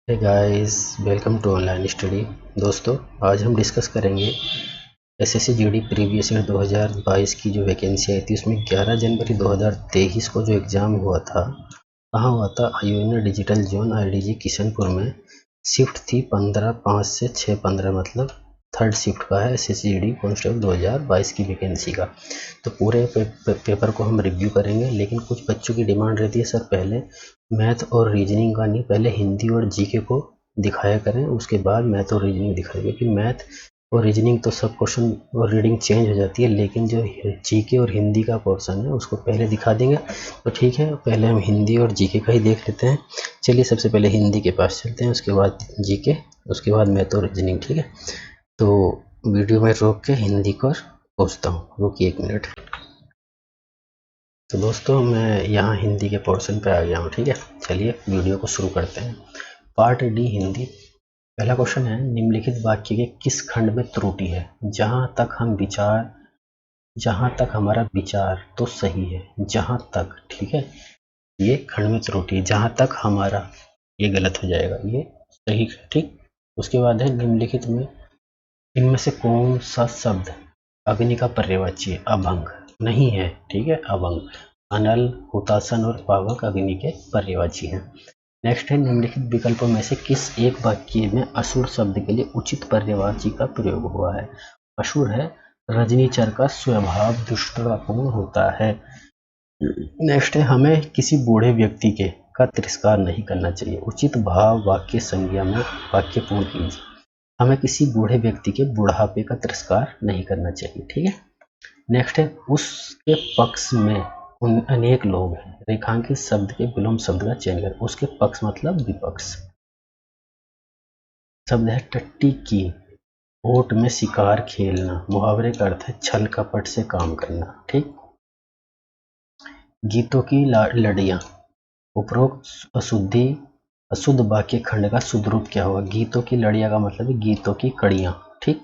Hey guys, welcome to online study. दोस्तों, आज हम डिस्कस करेंगे एसएससी जीडी प्रीवियस ईयर 2022 की जो वैकेंसी आई थी उसमें 11 जनवरी 2023 को जो एग्ज़ाम हुआ था, कहाँ हुआ था? आईओएनए डिजिटल जोन आईडीजी किशनपुर में। शिफ्ट थी 15/5 से 6/15, मतलब थर्ड शिफ्ट का है एसएससी जीडी कांस्टेबल 2022 की वैकेंसी का। तो पूरे पेपर को हम रिव्यू करेंगे, लेकिन कुछ बच्चों की डिमांड रहती है, सर पहले मैथ और रीजनिंग का नहीं, पहले हिंदी और जीके को दिखाया करें, उसके बाद मैथ और रीजनिंग दिखाएं, क्योंकि मैथ और रीजनिंग तो सब क्वेश्चन और रीडिंग चेंज हो जाती है, लेकिन जो जीके और हिंदी का पोर्शन है उसको पहले दिखा देंगे। तो ठीक है, पहले हम हिंदी और जीके का ही देख लेते हैं। चलिए, सबसे पहले हिंदी के पास चलते हैं, उसके बाद जीके, उसके बाद मैथ और रीजनिंग। ठीक है, तो वीडियो में रोक के हिंदी को पूछता हूँ, रुकिए 1 मिनट। तो दोस्तों, मैं यहाँ हिंदी के पोर्शन पे आ गया हूँ। ठीक है, चलिए वीडियो को शुरू करते हैं। Part D Hindi. पहला क्वेश्चन है, निम्नलिखित वाक्य के किस खंड में त्रुटि है? जहाँ तक हमारा विचार तो सही है, जहाँ तक, ठीक है, ये खंड में त्रुटि, जहाँ तक हमारा, ये गलत हो जाएगा, ये सही है। ठीक, उसके बाद है, निम्नलिखित में इनमें से कौन सा शब्द अग्नि का पर्यायवाची है? अभंग नहीं है, ठीक है, अभंग। अनल, हुतासन और पावक अग्नि के पर्यायवाची हैं। नेक्स्ट है, निम्नलिखित विकल्पों में से किस एक वाक्य में असुर शब्द के लिए उचित पर्यायवाची का प्रयोग हुआ है? असुर है, रजनीचर का स्वभाव दुष्टतापूर्ण होता है। नेक्स्ट है, हमें किसी बूढ़े व्यक्ति के का तिरस्कार नहीं करना चाहिए। उचित भाव वाक्य संज्ञा में वाक्य पूर्ण कीजिए। हमें किसी बूढ़े व्यक्ति के बुढ़ापे का तिरस्कार नहीं करना चाहिए। ठीक है, नेक्स्ट है, उसके पक्ष में उन अनेक लोग हैं। रेखांकित शब्द के विलोम शब्द का चयन करें। उसके पक्ष मतलब विपक्ष। शब्द है टट्टी की, ओट में शिकार खेलना। मुहावरे का अर्थ है छल कपट से काम करना। ठीक, गीतों की लड़ियां। उपरोक्त अशुद्ध वाक्य खंड का शुद्ध रूप क्या होगा? गीतों की लड़ियां का मतलब है गीतों की कड़ियां। ठीक,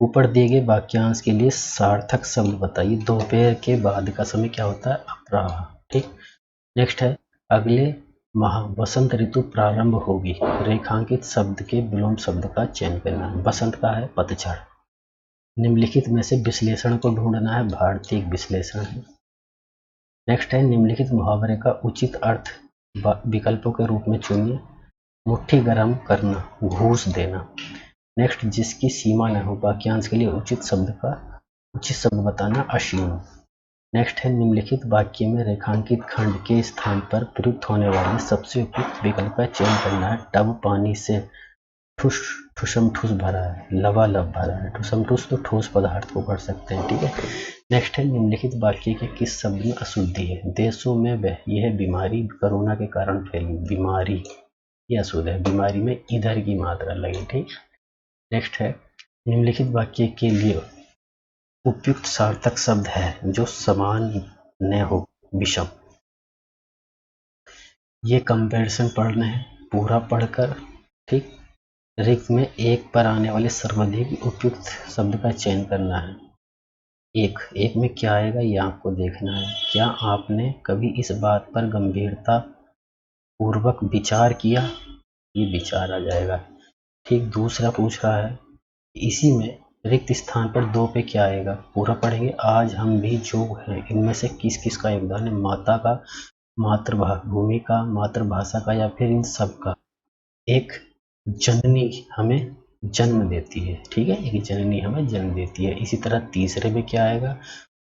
ऊपर दिए गए वाक्यांश के लिए सार्थक शब्द बताइए। दोपहर के बाद का समय क्या होता है? अपराह। ठीक, नेक्स्ट है, अगले माह बसंत ऋतु प्रारंभ होगी। रेखांकित शब्द के विलोम शब्द का चयन करना। बसंत का है पतझड़। निम्नलिखित में से विश्लेषण को ढूंढना है। भारतीय विश्लेषण है। नेक्स्ट है, निम्नलिखित मुहावरे का उचित अर्थ विकल्पों के रूप में चुनिए। मुट्ठी गर्म करना, घूस देना। नेक्स्ट, जिसकी सीमा न हो, वाक्यांश के लिए उचित शब्द बताना, असीम। नेक्स्ट है, निम्नलिखित वाक्य में रेखांकित खंड के स्थान पर प्रयुक्त होने वाले सबसे उपयुक्त विकल्प का चयन करना है। टब पानी से ठुस ठुसम ठुस भरा है, लबालब भरा है। ठुसम ठुस तो ठोस पदार्थ को कर सकते हैं। ठीक है, नेक्स्ट है, निम्नलिखित वाक्य के किस शब्द में अशुद्धि है? देशों में यह बीमारी कोरोना के कारण फैली। बीमारी ये अशुद्ध है, बीमारी में इधर की मात्रा लगी। ठीक, नेक्स्ट है, निम्नलिखित वाक्य के लिए उपयुक्त सार्थक शब्द है जो समान न हो, विषम। ये कंपैरिजन पढ़ना है पूरा पढ़कर। ठीक, रिक्त में एक पर आने वाले सर्वाधिक उपयुक्त शब्द का चयन करना है। एक में क्या आएगा ये आपको देखना है। क्या आपने कभी इस बात पर गंभीरता पूर्वक विचार किया? ये विचार आ जाएगा। ठीक, दूसरा पूछ रहा है, इसी में रिक्त स्थान पर 2 पे क्या आएगा? पूरा पढ़ेंगे। आज हम भी जो हैं इनमें से किस किस का योगदान है? माता का, मातृभूमि का, मातृभाषा का, या फिर इन सब का? एक जननी हमें जन्म देती है। ठीक है, एक जननी हमें जन्म देती है। इसी तरह तीसरे में क्या आएगा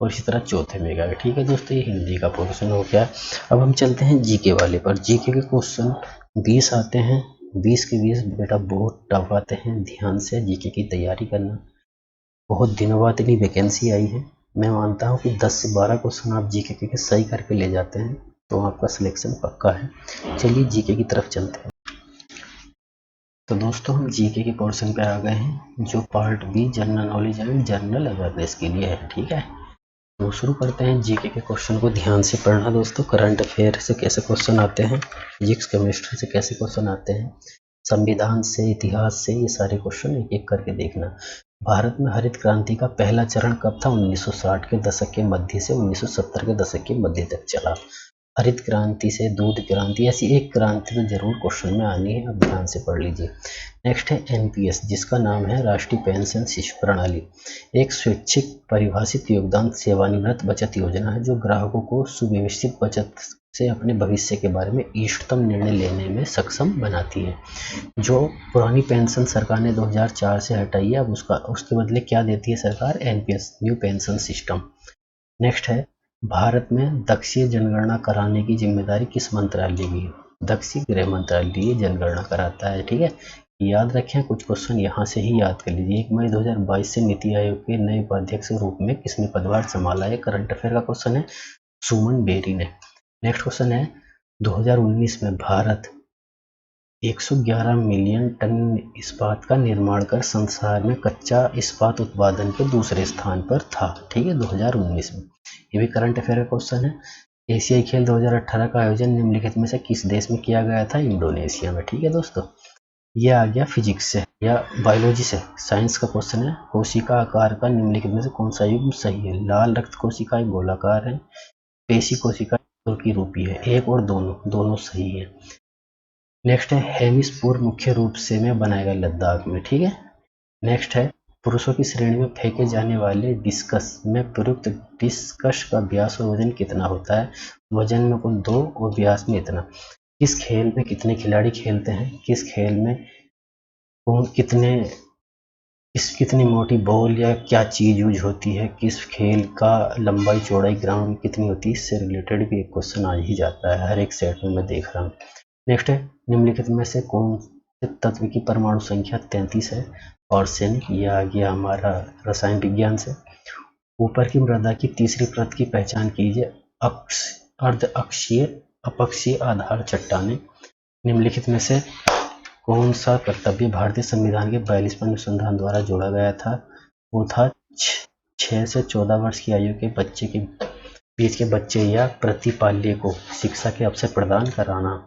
और इसी तरह चौथे में आएगा। ठीक है दोस्तों, ये हिंदी का पोर्शन हो गया। अब हम चलते हैं जीके वाले पर। जीके के क्वेश्चन 20 आते हैं। 20 के 20 बेटा बहुत टफ आते हैं। ध्यान से जीके की तैयारी करना। बहुत दिनों बाद इतनी वैकेंसी आई है। मैं मानता हूँ कि 10 से 12 क्वेश्चन आप जीके के सही करके ले जाते हैं तो आपका सिलेक्शन पक्का है। चलिए जीके की तरफ चलते हैं। तो दोस्तों, हम जीके के पोर्शन पे आ गए हैं, जो part B general knowledge and general awareness के लिए है। ठीक है, तो शुरू करते हैं। जीके के क्वेश्चन को ध्यान से पढ़ना दोस्तों। करंट अफेयर से कैसे क्वेश्चन आते हैं, फिजिक्स केमिस्ट्री से कैसे क्वेश्चन आते हैं, संविधान से, इतिहास से, ये सारे क्वेश्चन एक एक करके देखना। भारत में हरित क्रांति का पहला चरण कब था? 1960 के दशक के मध्य से 1970 के दशक के मध्य तक चला। हरित क्रांति से दूध क्रांति, ऐसी एक क्रांति तो जरूर क्वेश्चन में आनी है, अब ध्यान से पढ़ लीजिए। नेक्स्ट है एनपीएस, जिसका नाम है राष्ट्रीय पेंशन प्रणाली। एक स्वैच्छिक परिभाषित योगदान सेवानिवृत्त बचत योजना है जो ग्राहकों को सुव्यवस्थित बचत से अपने भविष्य के बारे में इष्टतम निर्णय लेने में सक्षम बनाती है। जो पुरानी पेंशन सरकार ने 2004 से हटाई है, अब उसके बदले क्या देती है सरकार? NPS, new pension system. Next है भारत में दक्षीय जनगणना कराने की जिम्मेदारी किस मंत्रालय की है? दक्षिण गृह मंत्रालय ये जनगणना कराता है। ठीक है, याद रखें, कुछ क्वेश्चन यहाँ से ही याद कर लीजिए। 1 मई 2022 से नीति आयोग के नए उपाध्यक्ष के रूप में किसने पदभार संभाला है? करंट अफेयर का क्वेश्चन है, सुमन बेरी ने। नेक्स्ट क्वेश्चन है 2019 में भारत 111 मिलियन टन इस्पात का निर्माण कर संसार में कच्चा इस्पात उत्पादन के दूसरे स्थान पर था। ठीक है, 2019 में। ये भी करंट अफेयर का क्वेश्चन है। एशियाई खेल 2018 का आयोजन निम्नलिखित में से किस देश में किया गया था? इंडोनेशिया में। ठीक है दोस्तों, ये आ गया फिजिक्स से या बायोलॉजी से। साइंस का क्वेश्चन है, कोशिका आकार का निम्नलिखित में से कौन सा युग्म सही है? लाल रक्त कोशिकाएं गोलाकार है, पेशी कोशिकाएं की रूपी है। एक और दोनों सही है। नेक्स्ट है हेमिस्फीयर मुख्य रूप से में बनाया गया लद्दाख में। ठीक है, नेक्स्ट है पुरुषों की श्रेणी में फेंके जाने वाले डिस्कस में प्रयुक्त डिस्कस का व्यास और वजन कितना होता है? वजन में कुल 2 और व्यास में इतना। किस खेल में कितने खिलाड़ी खेलते हैं? किस खेल में कौन कितनी मोटी बॉल या क्या चीज यूज होती है? किस खेल का लंबाई चौड़ाई ग्राउंड में कितनी होती है? इससे रिलेटेड भी एक क्वेश्चन आ ही जाता है, हर एक सेट में मैं देख रहा हूँ। नेक्स्ट है निम्नलिखित में से कौन से तत्व की परमाणु संख्या 33 है? आर्सेनिक। ये आ गया हमारा रसायन विज्ञान से। ऊपर की मृदा की तीसरी परत की पहचान कीजिए। अर्ध अक्षीय अपक्षीय आधार चट्टानें। निम्नलिखित में से कौन सा कर्तव्य भारतीय संविधान के 42वें अनुसंधान द्वारा जोड़ा गया था? वो था 6 से 14 वर्ष की आयु के बीच के बच्चे या प्रतिपाल्य को शिक्षा के अवसर प्रदान कराना।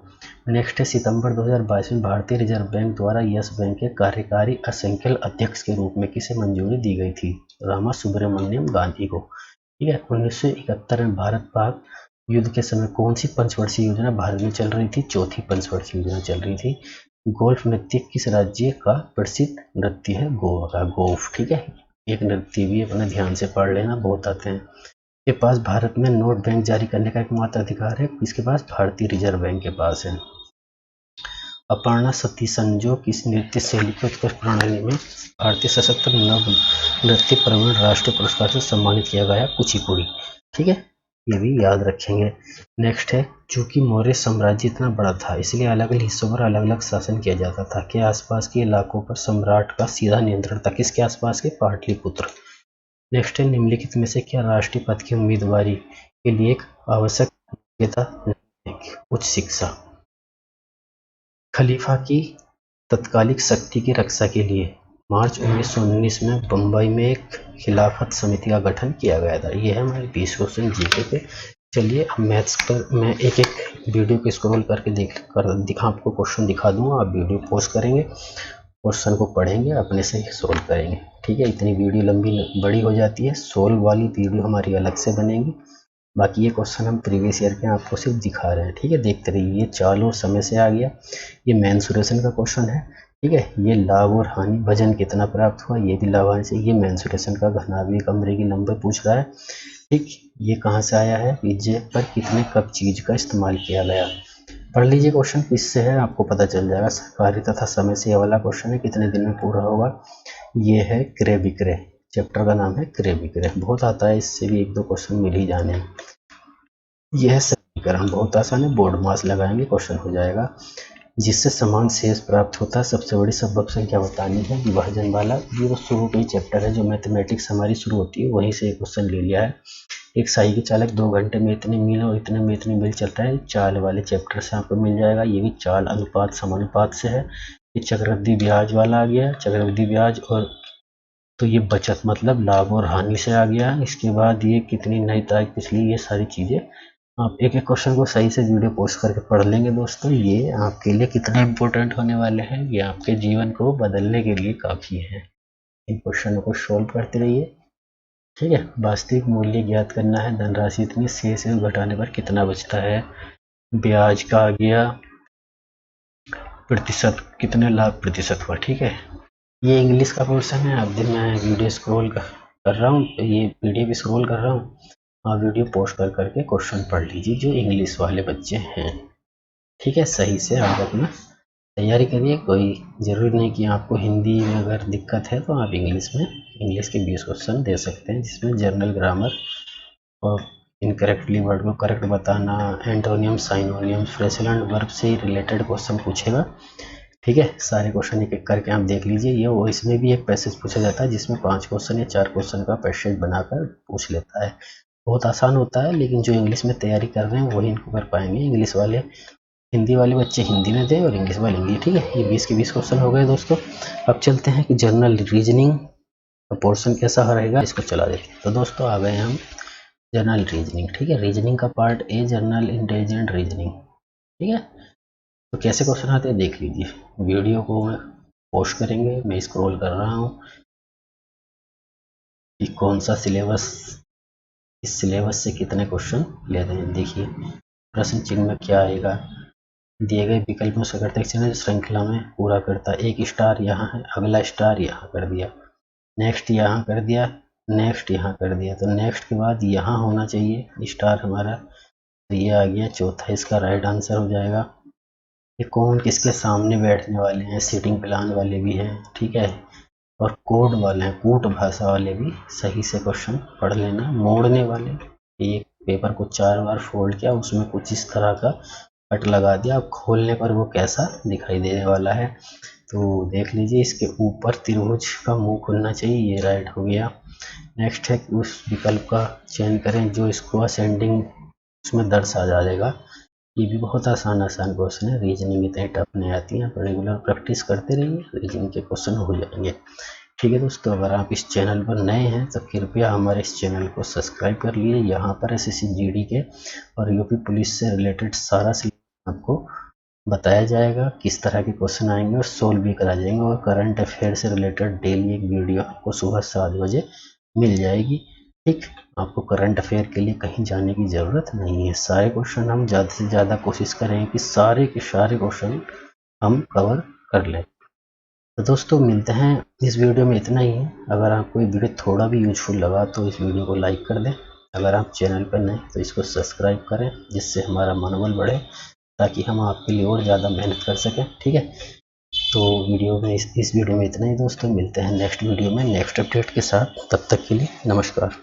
नेक्स्ट है सितंबर 2022 में भारतीय रिजर्व बैंक द्वारा यस बैंक के कार्यकारी असंख्य अध्यक्ष के रूप में किसे मंजूरी दी गई थी? रामा सुब्रमण्यम गांधी को। ठीक है, 1971 में भारत पाक युद्ध के समय कौन सी पंचवर्षीय योजना भारत में चल रही थी? चौथी पंचवर्षीय योजना चल रही थी। गोल्फ नृत्य किस राज्य का प्रसिद्ध नृत्य है? गोवा का गोल्फ। ठीक है, एक नृत्य भी अपने ध्यान से पढ़ लेना, बहुत आते हैं। के पास भारत में नोट बैंक जारी करने का एकमात्र अधिकार है? किसके पास? भारतीय रिजर्व बैंक के पास है। अपर्णा सतीशन जो किस नृत्य शैली की उत्कृष्ट प्रणाली में भारतीय सशस्त्र नव नृत्य प्रवीण राष्ट्रीय पुरस्कार से सम्मानित किया गया? कुचिपुड़ी। ठीक है, ये भी याद रखेंगे। नेक्स्ट है चूंकि मौर्य साम्राज्य इतना बड़ा था इसलिए अलग अलग हिस्सों पर अलग अलग शासन किया जाता था। के आसपास के इलाकों पर सम्राट का सीधा नियंत्रण था? किसके आसपास के? पाटलिपुत्र। नेक्स्ट है निम्नलिखित में से क्या राष्ट्रीय पद की उम्मीदवारी के लिए एक आवश्यक योग्यता नहीं? उच्च शिक्षा। खलीफा की तत्कालिक शक्ति की रक्षा के लिए मार्च 1919 में बम्बई में एक खिलाफत समिति का गठन किया गया था। ये है हमारे 20 क्वेश्चन जीके के। चलिए अब मैथ्स पर मैं एक एक वीडियो को स्क्रॉल करके आपको क्वेश्चन दिखा दूंगा। आप वीडियो पॉज करेंगे, क्वेश्चन को पढ़ेंगे, अपने से सोल्व करेंगे। ठीक है, इतनी वीडियो लंबी बड़ी हो जाती है, सोल्व वाली वीडियो हमारी अलग से बनेगी। बाकी ये क्वेश्चन हम प्रीवियस ईयर के आपको सिर्फ दिखा रहे हैं। ठीक है, देखते रहिए। ये चाल और समय से आ गया। ये मेंसुरेशन का क्वेश्चन है। ठीक है, ये लाभ और हानि, वजन कितना प्राप्त हुआ, ये भी लाभ हानि से। ये मेंसुरेशन का घनाभी कमरे की लंबाई पूछ रहा है। ठीक, ये कहाँ से आया है? पिज्जे पर कितने कप चीज का इस्तेमाल किया गया? पढ़ लीजिए क्वेश्चन, किससे है आपको पता चल जाएगा। सरकारी तथा समय से ये वाला क्वेश्चन है, कितने दिन में पूरा होगा? ये है क्रय विक्रय, चैप्टर का नाम है क्रय विक्रय। बहुत आता है, इससे भी 1-2 क्वेश्चन मिल ही जाने। यह है समीकरण, बहुत आसान है, बोर्ड मास लगाएंगे क्वेश्चन हो जाएगा। जिससे समान शेष प्राप्त होता है सबसे बड़ी संभव संख्या बतानी है, विभाजन वाला। ये तो शुरू का ही चैप्टर है, जो मैथमेटिक्स हमारी शुरू होती है वहीं से क्वेश्चन ले लिया है। एक साइकिल चालक 2 घंटे में इतने मील और इतने में इतनी मील चलता है, चाल वाले चैप्टर से आपको मिल जाएगा। ये भी चाल अनुपात समानुपात से है। ये चक्रवृद्धि ब्याज वाला आ गया, चक्रवृद्धि ब्याज। और तो ये बचत मतलब लाभ और हानि से आ गया। इसके बाद ये कितनी नई तारीख पिछली, ये सारी चीजें आप एक एक क्वेश्चन को सही से वीडियो पोस्ट करके पढ़ लेंगे दोस्तों। ये आपके लिए कितना इम्पोर्टेंट होने वाले हैं, ये आपके जीवन को बदलने के लिए काफ़ी है। इन क्वेश्चनों को सॉल्व करते रहिए। ठीक है। वास्तविक मूल्य ज्ञात करना है, धनराशि इतनी, शेष से घटाने पर कितना बचता है। ब्याज का आ गया प्रतिशत, कितने लाख प्रतिशत हुआ। ठीक है, ये इंग्लिश का पोर्शन है। अब मैं वीडियो स्क्रॉल कर रहा हूँ, ये वीडियो भी स्क्रॉल कर रहा हूँ, आप वीडियो पोस्ट कर करके क्वेश्चन पढ़ लीजिए जो इंग्लिश वाले बच्चे हैं। ठीक है, सही से आप अपना तैयारी करिए। कोई ज़रूरी नहीं कि आपको हिंदी में अगर दिक्कत है तो आप इंग्लिश में इंग्लिश के 20 क्वेश्चन दे सकते हैं, जिसमें जनरल ग्रामर और इनकरेक्टली वर्ड को करेक्ट बताना, antonym, synonym, phrasal and verb से रिलेटेड क्वेश्चन पूछेगा। ठीक है, सारे क्वेश्चन एक एक करके आप देख लीजिए। ये वो इसमें भी एक पैसेज पूछा जाता है जिसमें 5 क्वेश्चन या 4 क्वेश्चन का पैसेज बनाकर पूछ लेता है। बहुत आसान होता है, लेकिन जो इंग्लिश में तैयारी कर रहे हैं वही इनको कर पाएंगे। इंग्लिश वाले, हिंदी वाले बच्चे हिंदी में दें और इंग्लिश वाले इंग्लिश। ठीक है, ये 20 के 20 क्वेश्चन हो गए दोस्तों। अब चलते हैं कि जर्नल रीजनिंग का पोर्शन कैसा रहेगा, इसको चला देते हैं। तो दोस्तों आ गए हम जर्नल रीजनिंग। ठीक है, रीजनिंग का part A, journal intelligent reasoning. ठीक है, तो कैसे क्वेश्चन आते हैं देख लीजिए। वीडियो को पोस्ट करेंगे, मैं स्क्रॉल कर रहा हूँ कि कौन सा सिलेबस, इस सिलेबस से कितने क्वेश्चन लेते हैं। देखिए प्रश्न चिन्ह में क्या आएगा, दिए गए विकल्पों से करते श्रृंखला में पूरा करता है। एक स्टार यहाँ है, अगला स्टार यहाँ कर दिया, नेक्स्ट यहाँ कर दिया, नेक्स्ट यहाँ कर दिया, तो नेक्स्ट के बाद यहाँ होना चाहिए स्टार हमारा, तो ये आ गया चौथा, इसका राइट आंसर हो जाएगा। ये कौन किसके सामने बैठने वाले हैं, सीटिंग प्लान वाले भी हैं। ठीक है, और कोड वाले हैं, कूट भाषा वाले भी सही से क्वेश्चन पढ़ लेना। मोड़ने वाले, एक पेपर को 4 बार फोल्ड किया, उसमें कुछ इस तरह का कट लगा दिया, अब खोलने पर वो कैसा दिखाई देने वाला है तो देख लीजिए। इसके ऊपर त्रिभुज का मुंह खुलना चाहिए, ये राइट हो गया। नेक्स्ट है कि उस विकल्प का चयन करें जो इसको असेंडिंग उसमें दर्शा जाएगा। ये भी बहुत आसान क्वेश्चन है, रीजनिंग इतने टफ नहीं आती है, पर रेगुलर प्रैक्टिस करते रहिए, रीजनिंग के क्वेश्चन हो जाएंगे। ठीक है दोस्तों, अगर आप इस चैनल पर नए हैं तो कृपया हमारे इस चैनल को सब्सक्राइब कर लिए। यहाँ पर एसएससी जीडी के और यूपी पुलिस से रिलेटेड सारा सिलेबस आपको बताया जाएगा, किस तरह के क्वेश्चन आएंगे और सोल्व भी करा जाएंगे, और करंट अफेयर से रिलेटेड डेली एक वीडियो आपको सुबह 7 बजे मिल जाएगी। ठीक, आपको करंट अफेयर के लिए कहीं जाने की ज़रूरत नहीं है। सारे क्वेश्चन हम ज़्यादा से ज़्यादा कोशिश करेंगे कि सारे के सारे क्वेश्चन हम कवर कर लें। तो दोस्तों मिलते हैं, इस वीडियो में इतना ही है। अगर आपको ये वीडियो थोड़ा भी यूजफुल लगा तो इस वीडियो को लाइक कर दें। अगर आप चैनल पर नए तो इसको सब्सक्राइब करें, जिससे हमारा मनोबल बढ़े, ताकि हम आपके लिए और ज़्यादा मेहनत कर सकें। ठीक है, तो वीडियो में इस वीडियो में इतना ही दोस्तों, मिलते हैं नेक्स्ट वीडियो में नेक्स्ट अपडेट के साथ। तब तक के लिए नमस्कार।